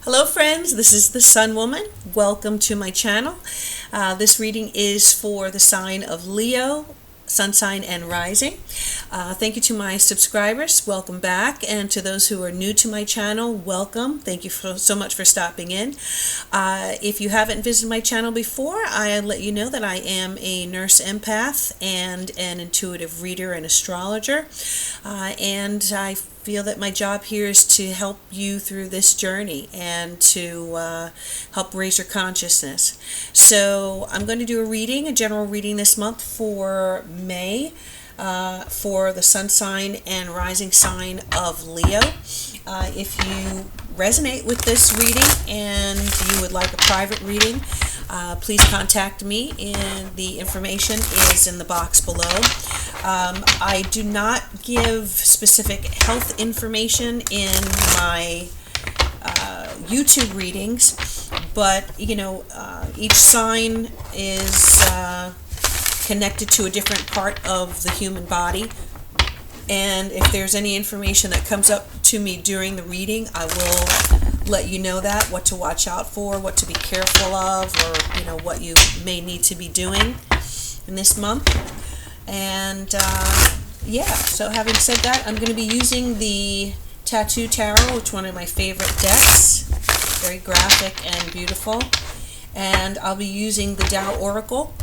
Hello friends, this is the Sunwoman. Welcome to my channel. This reading is for the sign of Leo, sun sign and rising. Thank you to my subscribers, welcome back, and to those who are new to my channel, welcome. Thank you so much for stopping in. If you haven't visited my channel before, I'll let you know that I am a nurse empath and an intuitive reader and astrologer, and I feel that my job here is to help you through this journey and to help raise your consciousness. So I'm going to do a general reading this month for May, for the sun sign and rising sign of Leo. If you resonate with this reading and you would like a private reading, please contact me, and the information is in the box below. I do not give specific health information in my YouTube readings, but each sign is connected to a different part of the human body, and if there's any information that comes up to me during the reading, I will let you know that, what to watch out for, what to be careful of, or what you may need to be doing in this month. And so having said that, I'm going to be using the Tattoo Tarot, which is one of my favorite decks, very graphic and beautiful, and I'll be using the Tao Oracle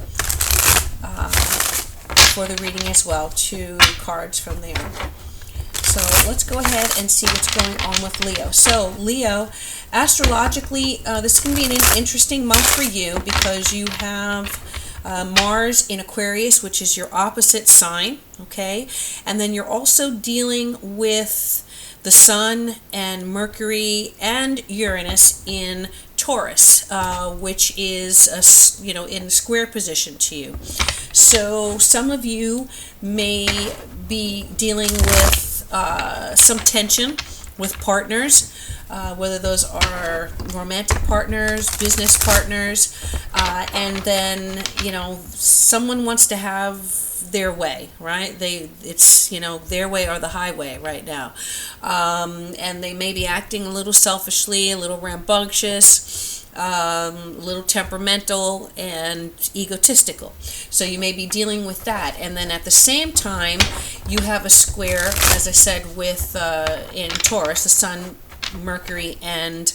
for the reading as well, 2 cards from there. So let's go ahead and see what's going on with Leo. So Leo, astrologically, this can be an interesting month for you because you have Mars in Aquarius, which is your opposite sign, okay? And then you're also dealing with the Sun and Mercury and Uranus in Taurus, which is in square position to you. So some of you may be dealing with some tension with partners, whether those are romantic partners, business partners, and then someone wants to have their way, right? It's their way or the highway right now, and they may be acting a little selfishly, a little rambunctious, a little temperamental and egotistical. So you may be dealing with that, and then at the same time you have a square, as I said, with in Taurus, the Sun, Mercury, and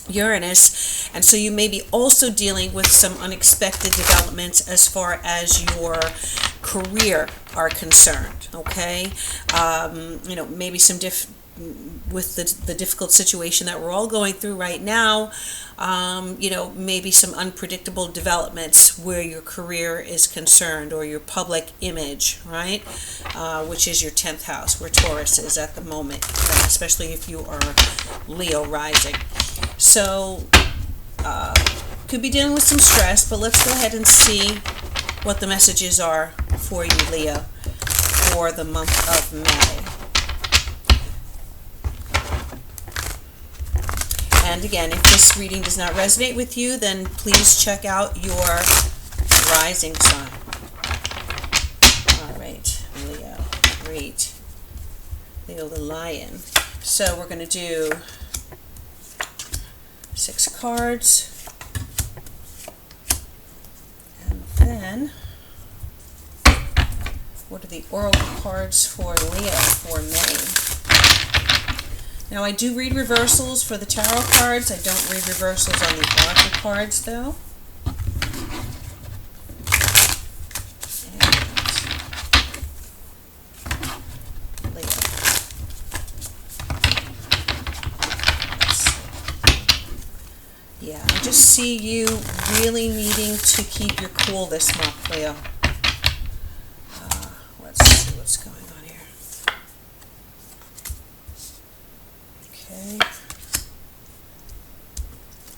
Uranus, and so you may be also dealing with some unexpected developments as far as your career are concerned, okay? Maybe some with the difficult situation that we're all going through right now, maybe some unpredictable developments where your career is concerned, or your public image, right? Which is your 10th house, where Taurus is at the moment, especially if you are Leo rising. So, could be dealing with some stress, but let's go ahead and see what the messages are for you, Leo, for the month of May. And again, if this reading does not resonate with you, then please check out your rising sign. All right, Leo, great. Leo the Lion. So we're going to do 6 cards. And then, what are the oracle cards for Leo for May? Now I do read reversals for the tarot cards. I don't read reversals on the oracle cards though. And Leo. Yeah, I just see you really needing to keep your cool this month, Leo. Let's see what's going on here. Okay.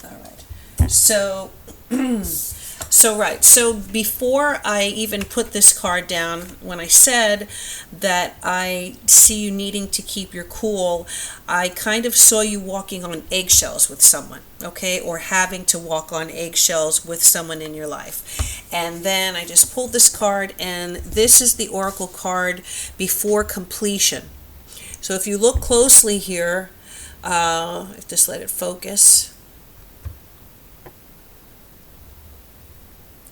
All right. So before I even put this card down, when I said that I see you needing to keep your cool, I kind of saw you walking on eggshells with someone, okay, or having to walk on eggshells with someone in your life. And then I just pulled this card, and this is the oracle card before completion. So if you look closely here, Just let it focus.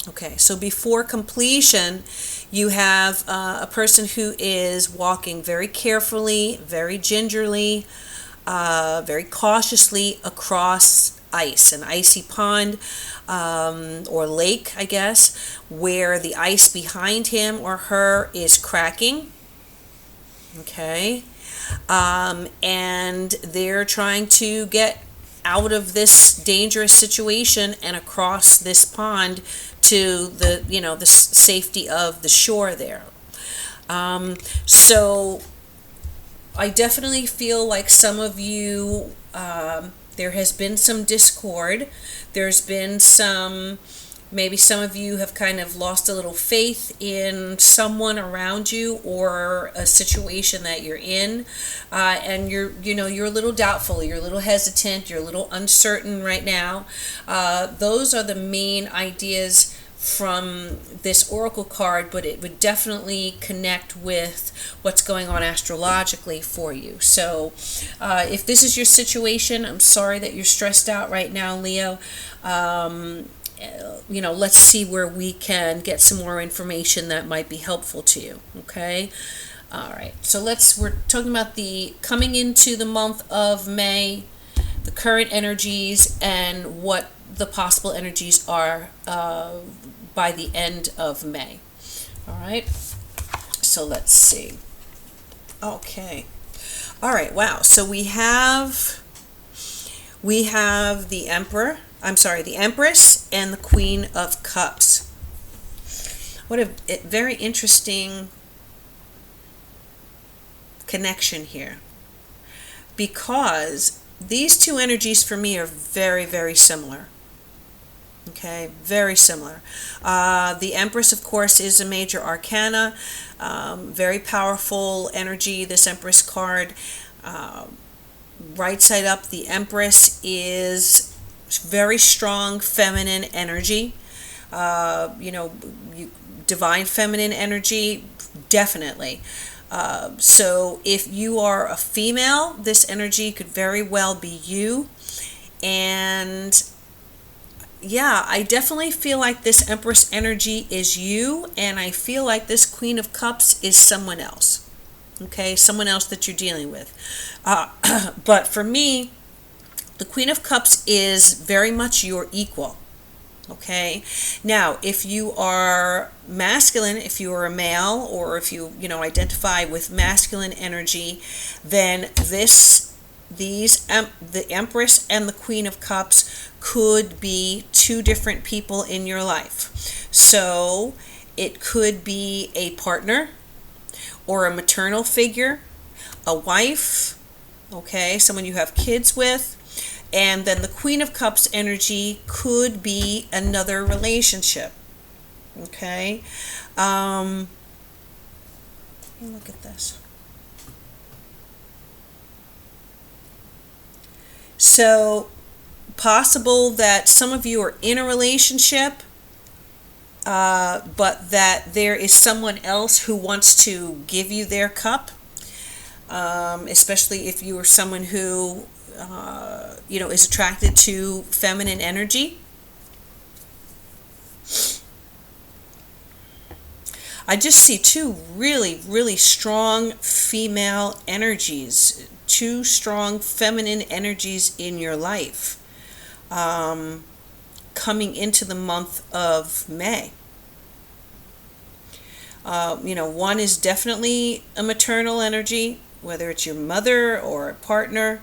Okay, so before completion, you have a person who is walking very carefully, very gingerly, very cautiously across ice, an icy pond or lake, I guess, where the ice behind him or her is cracking. Okay, and they're trying to get out of this dangerous situation and across this pond to the safety of the shore there. So I definitely feel like some of you, there has been some discord. There's been maybe some of you have kind of lost a little faith in someone around you or a situation that you're in, and you're a little doubtful, you're a little hesitant, you're a little uncertain right now. Those are the main ideas from this oracle card, but it would definitely connect with what's going on astrologically for you. So if this is your situation, I'm sorry that you're stressed out right now, Leo. Let's see where we can get some more information that might be helpful to you. Okay. All right. So we're talking about the coming into the month of May, the current energies, and what the possible energies are by the end of May. All right. So let's see. Okay. All right. Wow. So we have the Emperor. The Empress and the Queen of Cups. What a very interesting connection here, because these two energies for me are very, very similar. Okay, very similar. The Empress, of course, is a major arcana, very powerful energy, this Empress card. Right side up, the Empress is very strong feminine energy, divine feminine energy, definitely. So if you are a female, this energy could very well be you. And yeah, I definitely feel like this Empress energy is you, and I feel like this Queen of Cups is someone else. Okay, someone else that you're dealing with. But for me, the Queen of Cups is very much your equal. Okay. Now, if you are masculine, if you are a male, or if you identify with masculine energy, then the Empress and the Queen of Cups could be two different people in your life. So it could be a partner or a maternal figure, a wife, okay, someone you have kids with. And then the Queen of Cups energy could be another relationship. Okay. Let me look at this. So possible that some of you are in a relationship, but that there is someone else who wants to give you their cup, especially if you are someone who is attracted to feminine energy. I just see two really, really strong female energies, two strong feminine energies in your life, coming into the month of May. One is definitely a maternal energy, whether it's your mother or a partner.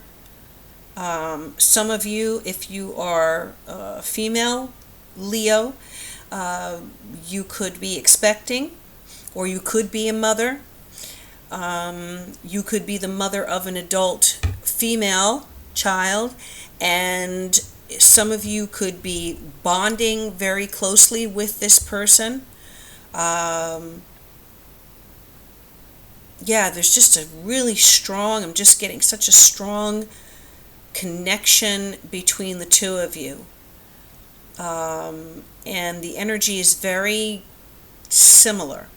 Some of you, if you are female, Leo, you could be expecting, or you could be a mother. You could be the mother of an adult female child, and some of you could be bonding very closely with this person. There's just a really strong, I'm just getting such a strong connection between the two of you. And the energy is very similar.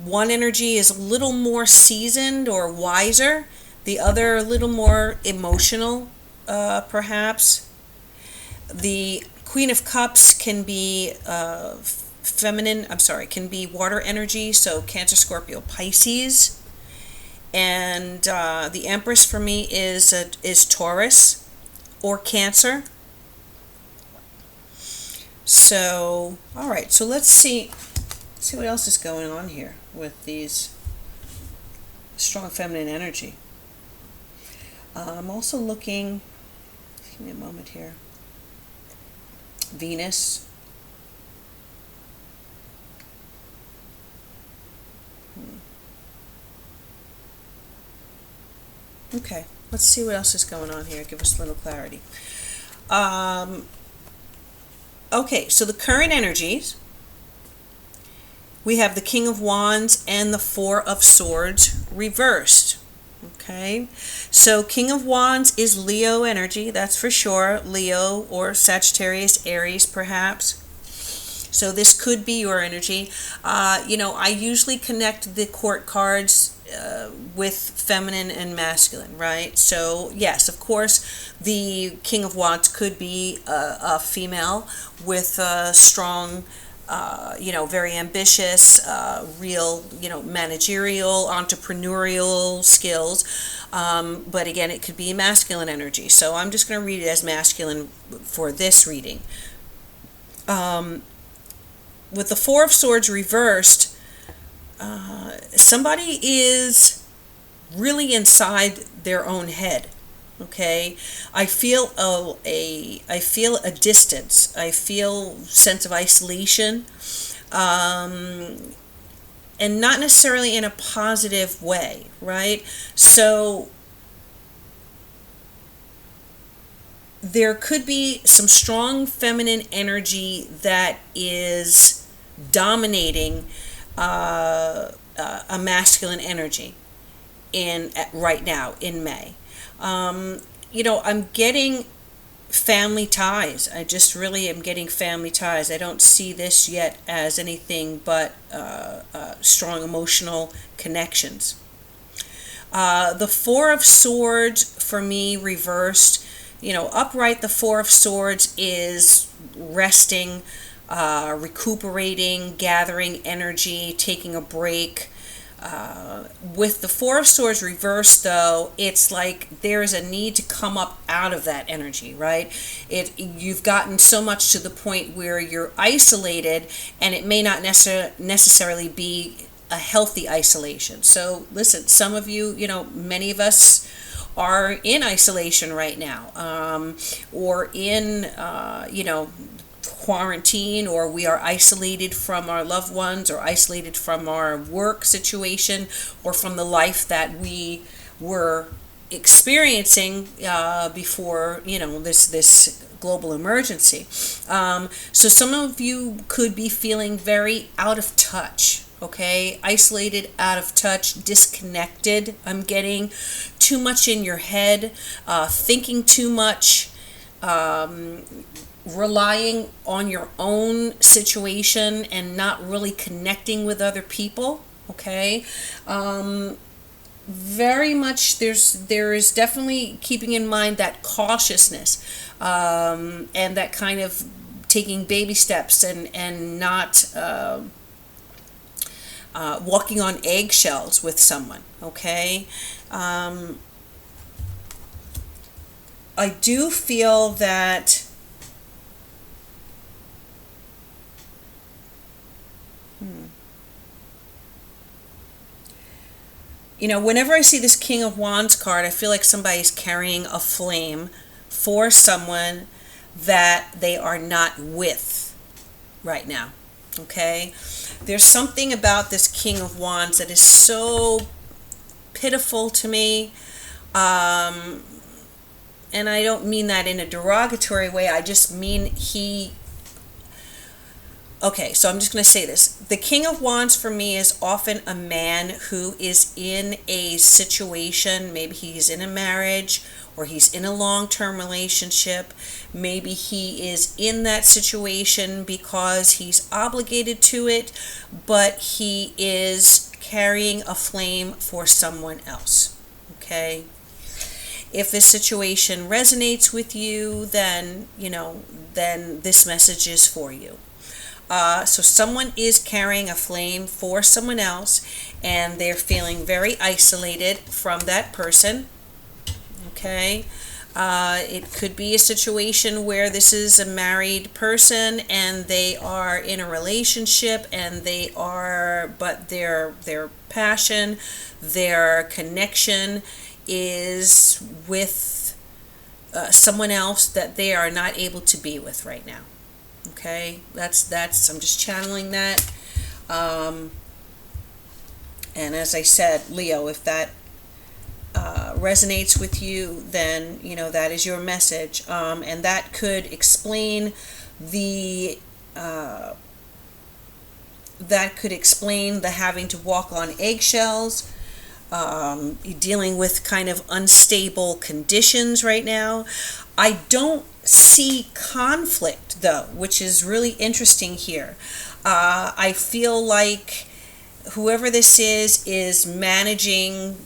One energy is a little more seasoned or wiser. The other, a little more emotional, perhaps. The Queen of Cups can be can be water energy, so Cancer, Scorpio, Pisces. And the Empress for me is Taurus or Cancer. So, all right, so let's see what else is going on here with these strong feminine energy. I'm also looking, give me a moment here, Venus. Okay, let's see what else is going on here. Give us a little clarity. Okay, so the current energies, we have the King of Wands and the Four of Swords reversed. Okay, so King of Wands is Leo energy, that's for sure. Leo or Sagittarius, Aries perhaps. So this could be your energy. I usually connect the court cards with feminine and masculine, right? So yes, of course, the King of Wands could be a female with a strong, very ambitious, real, managerial, entrepreneurial skills. But again, it could be masculine energy. So I'm just going to read it as masculine for this reading. With the Four of Swords reversed, somebody is really inside their own head. Okay, I feel a distance. I feel sense of isolation, and not necessarily in a positive way, right? So there could be some strong feminine energy that is dominating a masculine energy right now in May. I'm getting family ties. I just really am getting family ties. I don't see this yet as anything but strong emotional connections. The Four of Swords for me reversed. Upright, the Four of Swords is resting, recuperating, gathering energy, taking a break. With the Four of Swords reversed, though, it's like there is a need to come up out of that energy, right? You've gotten so much to the point where you're isolated, and it may not necessarily be a healthy isolation. So listen, some of you, many of us are in isolation right now, or in, quarantine, or we are isolated from our loved ones, or isolated from our work situation, or from the life that we were experiencing before this global emergency. So some of you could be feeling very out of touch. Okay, isolated, out of touch, disconnected. I'm getting too much in your head, thinking too much, relying on your own situation and not really connecting with other people. Okay, very much there is definitely keeping in mind that cautiousness, and that kind of taking baby steps and not walking on eggshells with someone. Okay, I do feel that whenever I see this King of Wands card, I feel like somebody's carrying a flame for someone that they are not with right now. Okay, there's something about this King of Wands that is so pitiful to me, and I don't mean that in a derogatory way. I just mean okay, so I'm just going to say this. The King of Wands for me is often a man who is in a situation. Maybe he's in a marriage, or he's in a long-term relationship. Maybe he is in that situation because he's obligated to it, but he is carrying a flame for someone else. Okay? If this situation resonates with you, then, then this message is for you. So someone is carrying a flame for someone else, and they're feeling very isolated from that person. Okay. It could be a situation where this is a married person and they are in a relationship, and but their passion, their connection is with someone else that they are not able to be with right now. Okay, that's I'm just channeling that. And as I said, Leo, if that resonates with you, then that is your message, and that could explain the having to walk on eggshells, dealing with kind of unstable conditions right now. I don't see conflict though, which is really interesting here. I feel like whoever this is managing.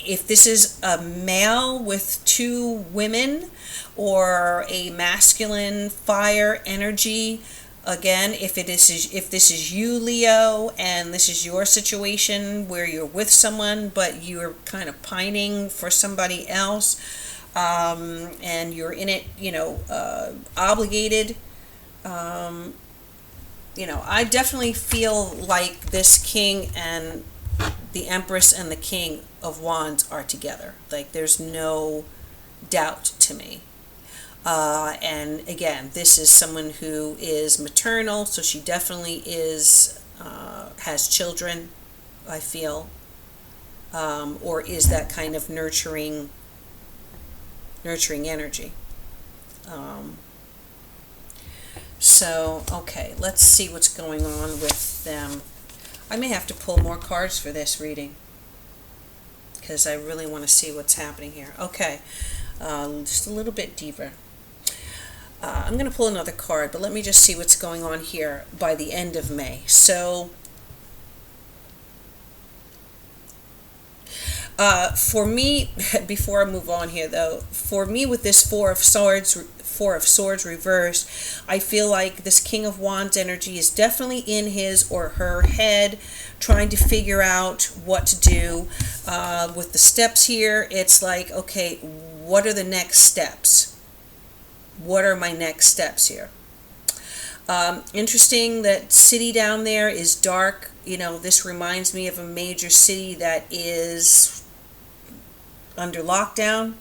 If this is a male with two women, or a masculine fire energy, again, if this is you, Leo, and this is your situation where you're with someone but you're kind of pining for somebody else, and you're in it, obligated, I definitely feel like this king and the Empress and the King of Wands are together. Like, there's no doubt to me. And again, this is someone who is maternal, so she definitely has children, I feel, or is that kind of nurturing energy. So, okay, let's see what's going on with them. I may have to pull more cards for this reading, because I really want to see what's happening here. Okay, just a little bit deeper. I'm going to pull another card, but let me just see what's going on here by the end of May. So, for me, before I move on here, though, for me with this Four of Swords reversed, I feel like this King of Wands energy is definitely in his or her head, trying to figure out what to do. With the steps here, it's like, okay, what are the next steps? What are my next steps here? Interesting that city down there is dark. This reminds me of a major city that is under lockdown.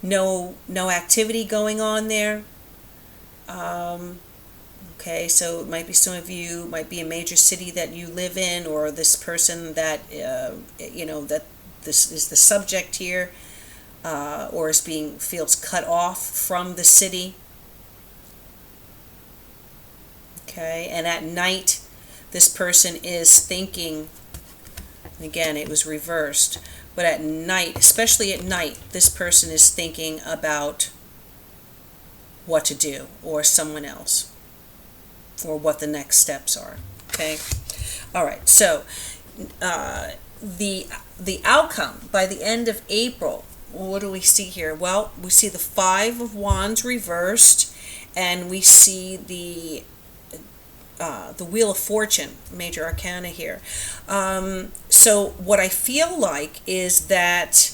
No activity going on there. Okay, so it might be some of you, might be a major city that you live in, or this person that, that this is the subject here, or feels cut off from the city. Okay, and at night, this person is thinking, again, it was reversed, but at night, especially at night, this person is thinking about what to do, or someone else, or what the next steps are. Okay, all right. So the outcome by the end of April. What do we see here? Well, we see the Five of Wands reversed, and we see the Wheel of Fortune, major arcana here. So what I feel like is that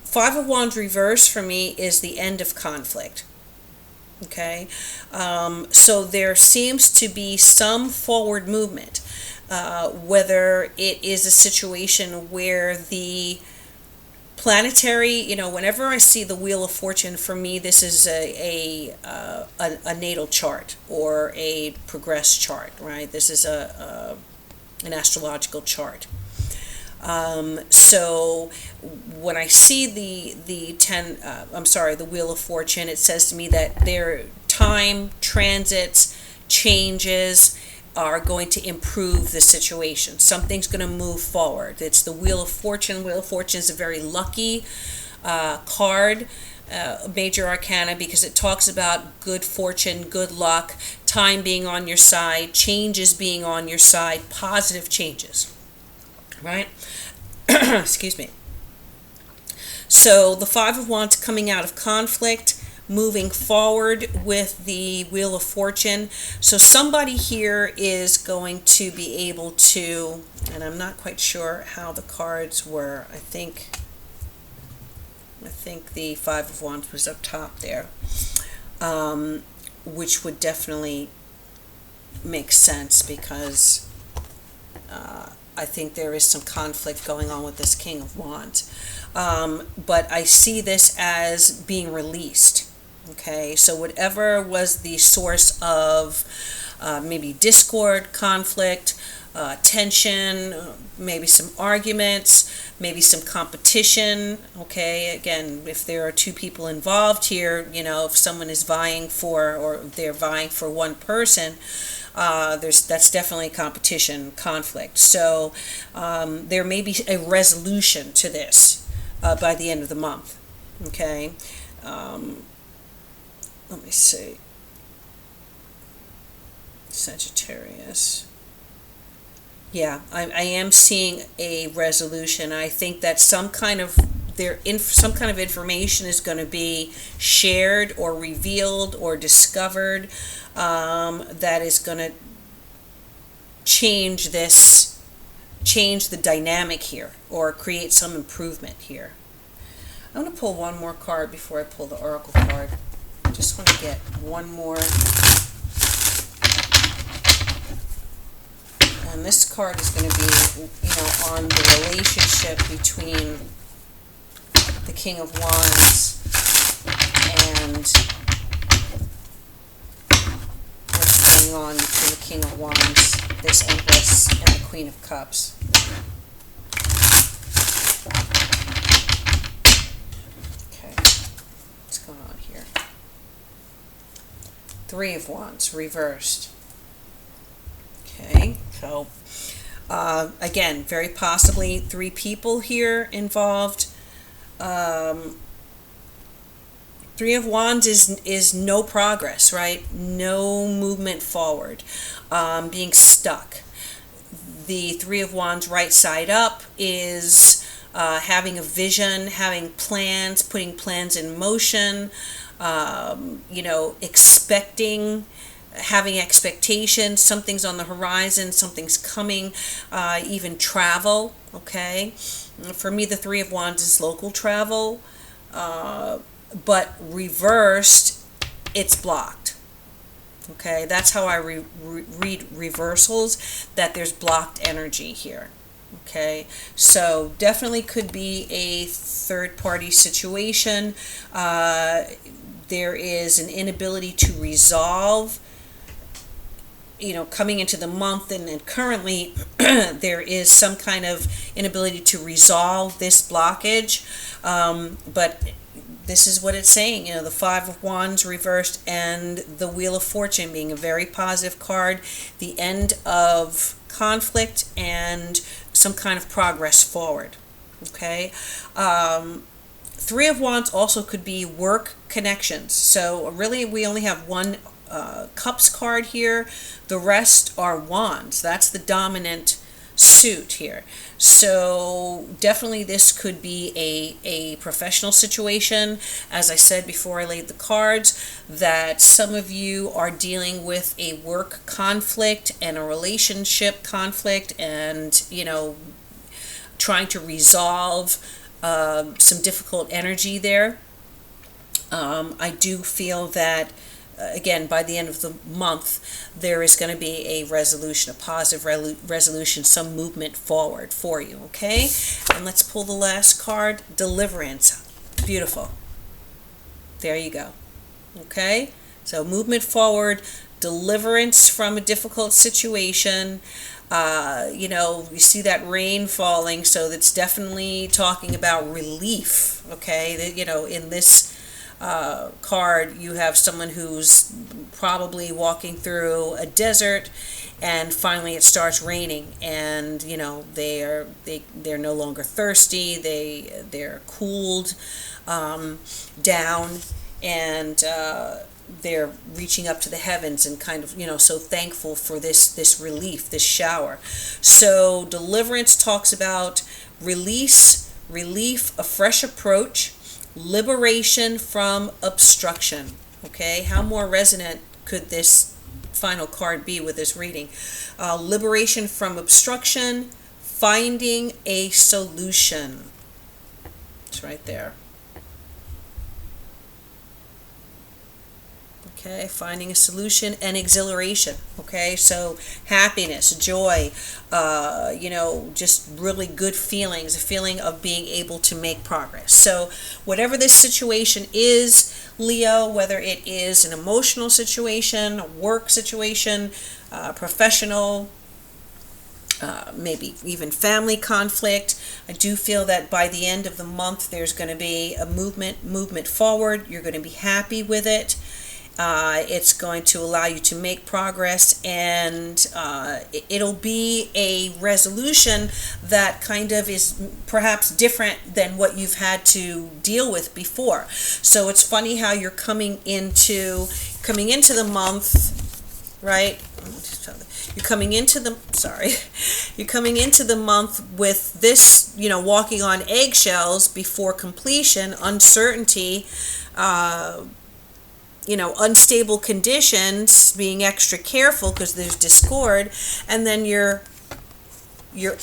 Five of Wands reversed for me is the end of conflict. Okay, so there seems to be some forward movement, whether it is a situation where the planetary, whenever I see the Wheel of Fortune, for me, this is a natal chart or a progress chart, right? This is an astrological chart. So when I see the Wheel of Fortune, it says to me that their time, transits, changes are going to improve the situation. Something's going to move forward. It's the Wheel of Fortune. Wheel of Fortune is a very lucky card, major arcana, because it talks about good fortune, good luck, time being on your side, changes being on your side, positive changes, right? Excuse me. So the Five of Wands coming out of conflict, moving forward with the Wheel of Fortune. So somebody here is going to be able to, and I'm not quite sure how the cards were. I think the Five of Wands was up top there, which would definitely make sense because I think there is some conflict going on with this King of Wands. But I see this as being released. Okay, so whatever was the source of maybe discord, conflict, tension, maybe some arguments, maybe some competition. Okay, again, if there are two people involved here, if someone is vying for, or they're vying for one person, that's definitely competition, conflict. So there may be a resolution to this by the end of the month. Okay, let me see. Sagittarius. Yeah, I am seeing a resolution. I think that some kind of information is going to be shared or revealed or discovered that is going to change the dynamic here, or create some improvement here. I'm going to pull one more card before I pull the Oracle card. I just want to get one more. And this card is going to be, on the relationship between the King of Wands and what's going on between the King of Wands, this Empress, and the Queen of Cups. Okay, what's going on here? Three of Wands, reversed. Okay, so again, very possibly three people here involved. Three of Wands is no progress, right? No movement forward, being stuck. The Three of Wands right side up is having a vision, having plans, putting plans in motion, expecting, having expectations, something's on the horizon, something's coming, even travel. Okay, for me the Three of Wands is local travel, but reversed, it's blocked. Okay, that's how I read reversals, that there's blocked energy here. Okay, so definitely could be a third party situation. There is an inability to resolve, coming into the month, and currently there is some kind of inability to resolve this blockage, but this is what it's saying. The Five of Wands reversed and the Wheel of Fortune being a very positive card, the end of conflict and some kind of progress forward. Okay, Three of Wands also could be work connections. So really we only have one Cups card here. The rest are Wands. That's the dominant suit here. So definitely this could be a professional situation. As I said before I laid the cards, that some of you are dealing with a work conflict and a relationship conflict, and trying to resolve some difficult energy there. I do feel that again, by the end of the month, there is going to be a resolution, a positive resolution, some movement forward for you, okay? And let's pull the last card, Deliverance. Beautiful. There you go. Okay? So movement forward, deliverance from a difficult situation. You see that rain falling, so that's definitely talking about relief, okay? In this card, you have someone who's probably walking through a desert, and finally it starts raining, and they're no longer thirsty. They're cooled down, and they're reaching up to the heavens and kind of so thankful for this relief, this shower. So deliverance talks about release relief, a fresh approach, liberation from obstruction. Okay, how more resonant could this final card be with this reading? Liberation from obstruction, finding a solution. It's right there. Okay, finding a solution and exhilaration. Okay, so happiness, joy, just really good feelings, a feeling of being able to make progress. So whatever this situation is, Leo, whether it is an emotional situation, a work situation, professional, maybe even family conflict, I do feel that by the end of the month there's going to be a movement forward. You're going to be happy with it. It's going to allow you to make progress, and it'll be a resolution that kind of is perhaps different than what you've had to deal with before. So it's funny how you're coming into the month, right? You're coming into the month with this, walking on eggshells before completion, uncertainty, unstable conditions, being extra careful because there's discord, and then you're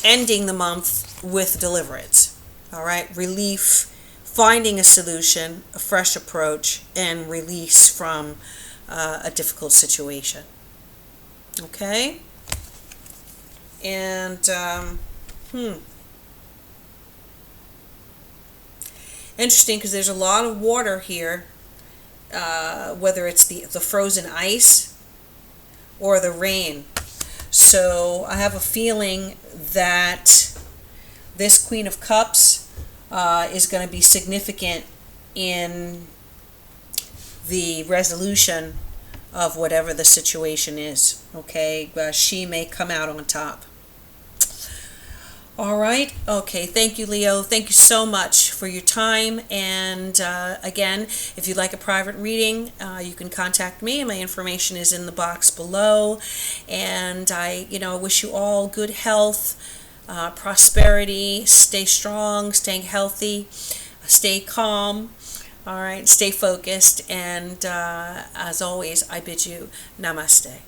ending the month with deliverance. All right, relief, finding a solution, a fresh approach, and release from a difficult situation. Okay, and interesting because there's a lot of water here. Whether it's the frozen ice or the rain. So I have a feeling that this Queen of Cups is going to be significant in the resolution of whatever the situation is. Okay, she may come out on top. All right. Okay. Thank you, Leo. Thank you so much for your time. And again, if you'd like a private reading, you can contact me. My information is in the box below. And I wish you all good health, prosperity. Stay strong, staying healthy, stay calm. All right. Stay focused. And as always, I bid you namaste.